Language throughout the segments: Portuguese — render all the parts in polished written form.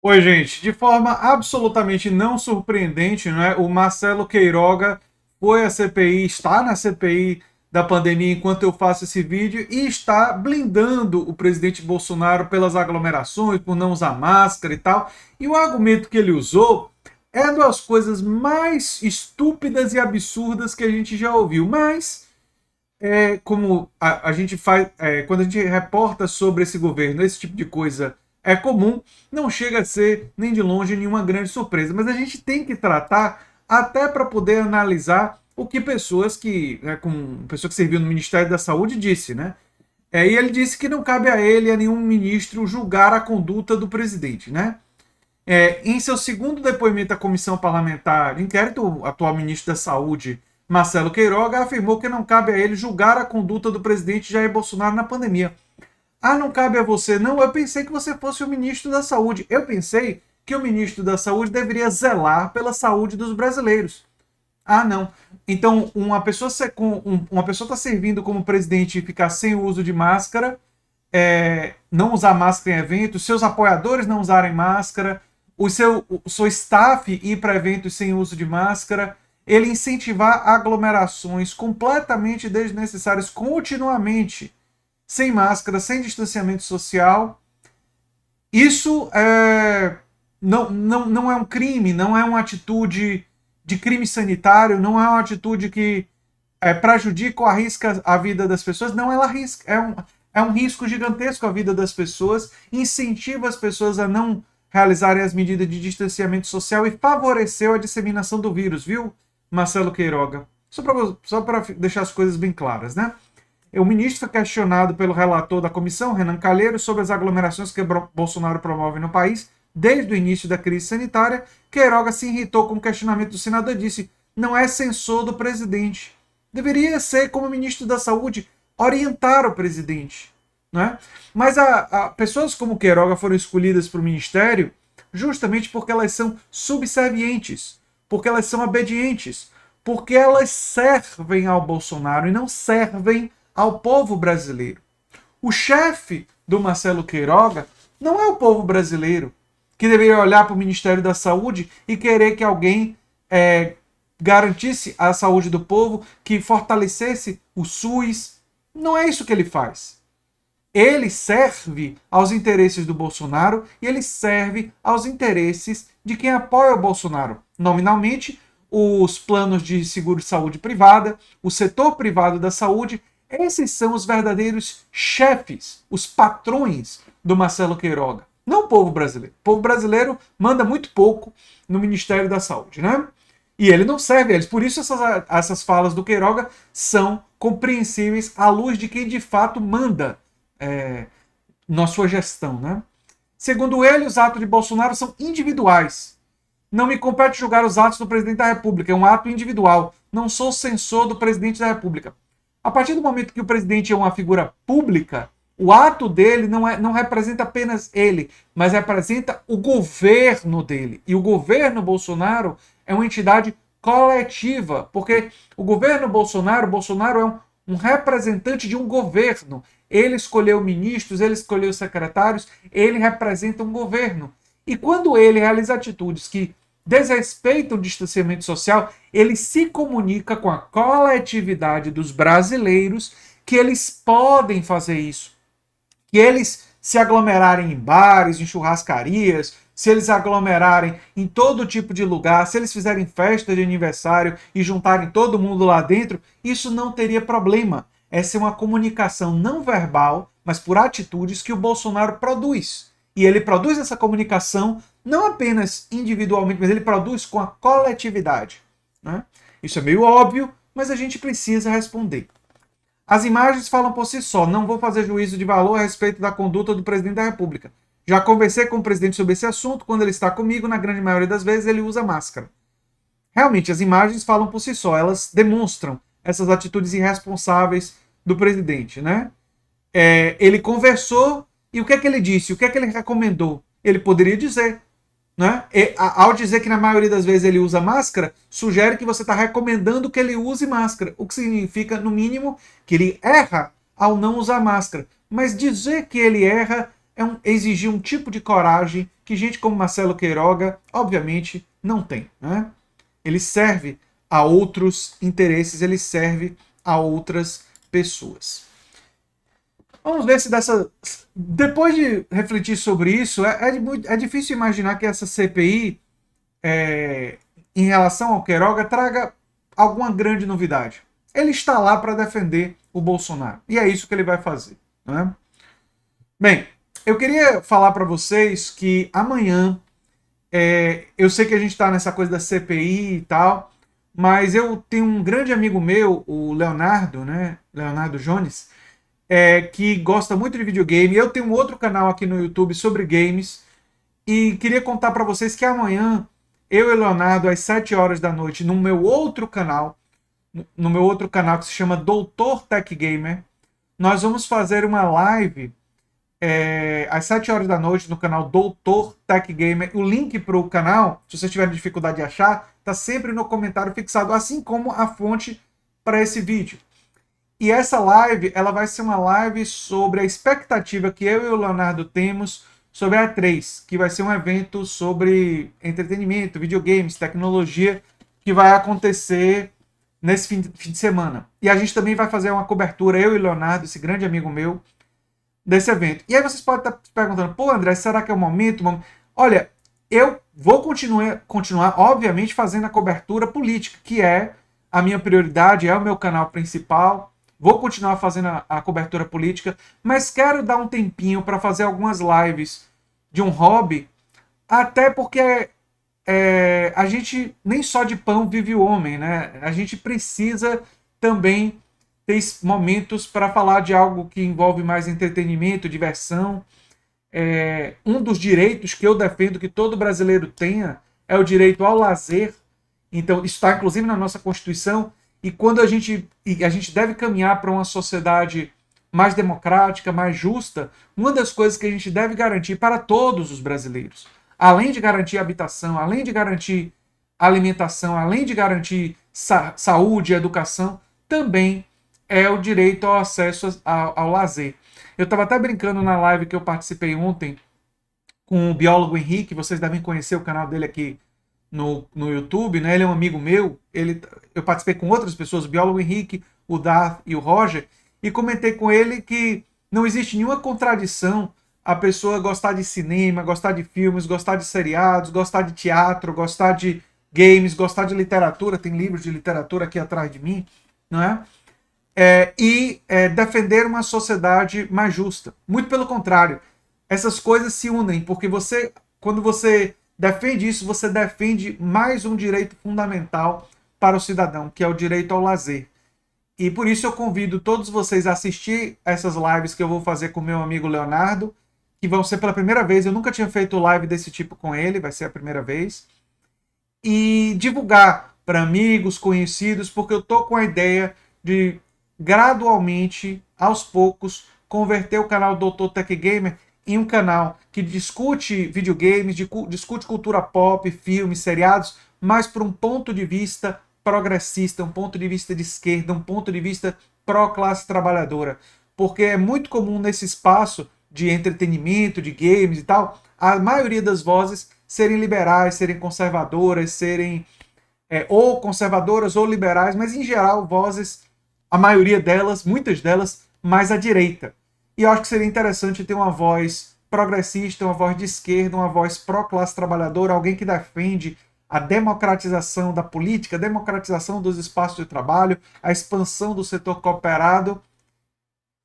Oi, gente. De forma absolutamente não surpreendente, não é? O Marcelo Queiroga foi à CPI, está na CPI da pandemia enquanto eu faço esse vídeo e está blindando o presidente Bolsonaro pelas aglomerações, por não usar máscara e tal. E o argumento que ele usou é uma das coisas mais estúpidas e absurdas que a gente já ouviu. Mas como a gente faz, quando a gente reporta sobre esse governo, esse tipo de coisa é comum, não chega a ser nem de longe nenhuma grande surpresa, mas a gente tem que tratar até para poder analisar o que pessoas que, né, com pessoa que serviu no Ministério da Saúde disse, né? E ele disse que não cabe a ele, a nenhum ministro, julgar a conduta do presidente, né? Em seu segundo depoimento à comissão parlamentar de inquérito, o atual ministro da Saúde, Marcelo Queiroga, afirmou que não cabe a ele julgar a conduta do presidente Jair Bolsonaro na pandemia. Ah, não cabe a você? Não, eu pensei que você fosse o ministro da Saúde. Eu pensei que o ministro da Saúde deveria zelar pela saúde dos brasileiros. Ah, não. Então, uma pessoa está servindo como presidente e ficar sem o uso de máscara, não usar máscara em eventos, seus apoiadores não usarem máscara, o seu staff ir para eventos sem uso de máscara, ele incentivar aglomerações completamente desnecessárias continuamente, sem máscara, sem distanciamento social. Isso não é um crime, não é uma atitude de crime sanitário, não é uma atitude que prejudica ou arrisca a vida das pessoas. Não, ela arrisca, é um risco gigantesco à vida das pessoas, incentiva as pessoas a não realizarem as medidas de distanciamento social e favoreceu a disseminação do vírus, viu, Marcelo Queiroga? Só para deixar as coisas bem claras, né? O ministro foi questionado pelo relator da comissão, Renan Calheiros, sobre as aglomerações que Bolsonaro promove no país desde o início da crise sanitária. Queiroga se irritou com o questionamento do senador e disse: não é censor do presidente. Deveria ser, como ministro da Saúde, orientar o presidente. Né? Mas pessoas como Queiroga foram escolhidas para o ministério justamente porque elas são subservientes, porque elas são obedientes, porque elas servem ao Bolsonaro e não servem ao povo brasileiro. O chefe do Marcelo Queiroga não é o povo brasileiro, que deveria olhar para o Ministério da Saúde e querer que alguém garantisse a saúde do povo, que fortalecesse o SUS. Não é isso que ele faz. Ele serve aos interesses do Bolsonaro e ele serve aos interesses de quem apoia o Bolsonaro. Nominalmente, os planos de seguro de saúde privada, o setor privado da saúde, esses são os verdadeiros chefes, os patrões do Marcelo Queiroga. Não o povo brasileiro. O povo brasileiro manda muito pouco no Ministério da Saúde, né? E ele não serve a eles. Por isso essas falas do Queiroga são compreensíveis à luz de quem de fato manda na sua gestão, né? Segundo ele, os atos de Bolsonaro são individuais. Não me compete julgar os atos do presidente da República, é um ato individual. Não sou censor do presidente da República. A partir do momento que o presidente é uma figura pública, o ato dele não representa apenas ele, mas representa o governo dele. E o governo Bolsonaro é uma entidade coletiva, porque o governo Bolsonaro é um representante de um governo. Ele escolheu ministros, ele escolheu secretários, ele representa um governo. E quando ele realiza atitudes que desrespeitam o distanciamento social, ele se comunica com a coletividade dos brasileiros que eles podem fazer isso. Que eles se aglomerarem em bares, em churrascarias, se eles aglomerarem em todo tipo de lugar, se eles fizerem festa de aniversário e juntarem todo mundo lá dentro, isso não teria problema. Essa é uma comunicação não verbal, mas por atitudes que o Bolsonaro produz. E ele produz essa comunicação não apenas individualmente, mas ele produz com a coletividade. Né? Isso é meio óbvio, mas a gente precisa responder. As imagens falam por si só. Não vou fazer juízo de valor a respeito da conduta do presidente da República. Já conversei com o presidente sobre esse assunto. Quando ele está comigo, na grande maioria das vezes, ele usa máscara. Realmente, as imagens falam por si só. Elas demonstram essas atitudes irresponsáveis do presidente, né? Ele conversou e o que é que ele disse? O que é que ele recomendou? Ele poderia dizer, né? Ao dizer que na maioria das vezes ele usa máscara, sugere que você está recomendando que ele use máscara, o que significa, no mínimo, que ele erra ao não usar máscara. Mas dizer que ele erra exigir um tipo de coragem que gente como Marcelo Queiroga, obviamente, não tem. Né? Ele serve a outros interesses, ele serve a outras pessoas. Vamos ver se dessa. Depois de refletir sobre isso, é difícil imaginar que essa CPI, em relação ao Queiroga, traga alguma grande novidade. Ele está lá para defender o Bolsonaro. E é isso que ele vai fazer. Né? Bem, eu queria falar para vocês que amanhã, eu sei que a gente está nessa coisa da CPI e tal, mas eu tenho um grande amigo meu, o Leonardo, né? Leonardo Jones, que gosta muito de videogame. Eu tenho um outro canal aqui no YouTube sobre games e queria contar para vocês que amanhã eu e o Leonardo, às 7 horas da noite, no meu outro canal que se chama Doutor Tech Gamer, nós vamos fazer uma live às 7 horas da noite no canal Doutor Tech Gamer. O link para o canal, se vocês tiverem dificuldade de achar, está sempre no comentário fixado, assim como a fonte para esse vídeo. E essa live, ela vai ser uma live sobre a expectativa que eu e o Leonardo temos sobre a E3, que vai ser um evento sobre entretenimento, videogames, tecnologia, que vai acontecer nesse fim de semana. E a gente também vai fazer uma cobertura, eu e o Leonardo, esse grande amigo meu, desse evento. E aí vocês podem estar se perguntando, pô, André, será que é o momento? Olha, eu vou continuar, obviamente, fazendo a cobertura política, que é a minha prioridade, é o meu canal principal. Vou continuar fazendo a cobertura política, mas quero dar um tempinho para fazer algumas lives de um hobby, até porque a gente nem só de pão vive o homem, né? A gente precisa também ter momentos para falar de algo que envolve mais entretenimento, diversão. Um dos direitos que eu defendo que todo brasileiro tenha é o direito ao lazer. Então, isso está inclusive na nossa Constituição. E quando a gente deve caminhar para uma sociedade mais democrática, mais justa, uma das coisas que a gente deve garantir para todos os brasileiros, além de garantir habitação, além de garantir alimentação, além de garantir saúde, educação, também é o direito ao acesso ao lazer. Eu estava até brincando na live que eu participei ontem com o biólogo Henrique, vocês devem conhecer o canal dele aqui no YouTube, né? Ele é um amigo meu, eu participei com outras pessoas, o biólogo Henrique, o Darth e o Roger, e comentei com ele que não existe nenhuma contradição a pessoa gostar de cinema, gostar de filmes, gostar de seriados, gostar de teatro, gostar de games, gostar de literatura, tem livros de literatura aqui atrás de mim, não é? Defender uma sociedade mais justa. Muito pelo contrário, essas coisas se unem, porque quando você defende isso, você defende mais um direito fundamental para o cidadão, que é o direito ao lazer. E por isso eu convido todos vocês a assistir essas lives que eu vou fazer com meu amigo Leonardo, que vão ser pela primeira vez. Eu nunca tinha feito live desse tipo com ele, vai ser a primeira vez. E divulgar para amigos, conhecidos, porque eu tô com a ideia de gradualmente, aos poucos, converter o canal Doutor Tech Gamer em um canal que discute videogames, discute cultura pop, filmes, seriados, mas por um ponto de vista progressista, um ponto de vista de esquerda, um ponto de vista pró-classe trabalhadora. Porque é muito comum nesse espaço de entretenimento, de games e tal, a maioria das vozes serem liberais, serem conservadoras, serem ou conservadoras ou liberais, mas em geral vozes, a maioria delas, muitas delas, mais à direita. E eu acho que seria interessante ter uma voz progressista, uma voz de esquerda, uma voz pró-classe trabalhadora, alguém que defende a democratização da política, a democratização dos espaços de trabalho, a expansão do setor cooperado,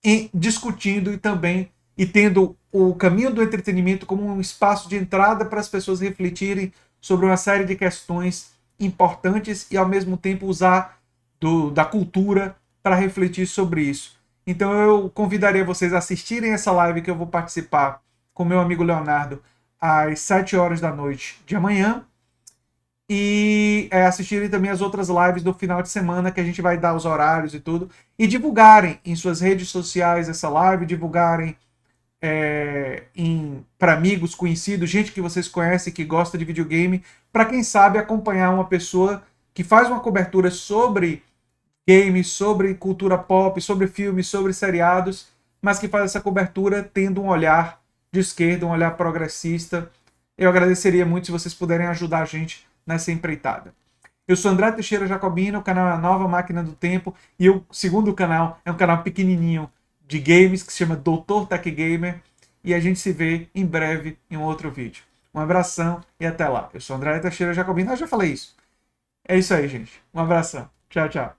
e discutindo e tendo o caminho do entretenimento como um espaço de entrada para as pessoas refletirem sobre uma série de questões importantes e, ao mesmo tempo, usar da cultura para refletir sobre isso. Então eu convidaria vocês a assistirem essa live que eu vou participar com meu amigo Leonardo às 7 horas da noite de amanhã e assistirem também as outras lives do final de semana, que a gente vai dar os horários e tudo, e divulgarem em suas redes sociais essa live, divulgarem para amigos, conhecidos, gente que vocês conhecem que gosta de videogame, para quem sabe acompanhar uma pessoa que faz uma cobertura sobre games, sobre cultura pop, sobre filmes, sobre seriados, mas que faz essa cobertura tendo um olhar de esquerda, um olhar progressista. Eu agradeceria muito se vocês puderem ajudar a gente nessa empreitada. Eu sou André Teixeira Jacobino, o canal é a Nova Máquina do Tempo, e o segundo canal é um canal pequenininho de games que se chama Doutor Tech Gamer, e a gente se vê em breve em um outro vídeo. Um abração e até lá. Eu sou André Teixeira Jacobino, eu já falei isso. É isso aí, gente. Um abração. Tchau, tchau.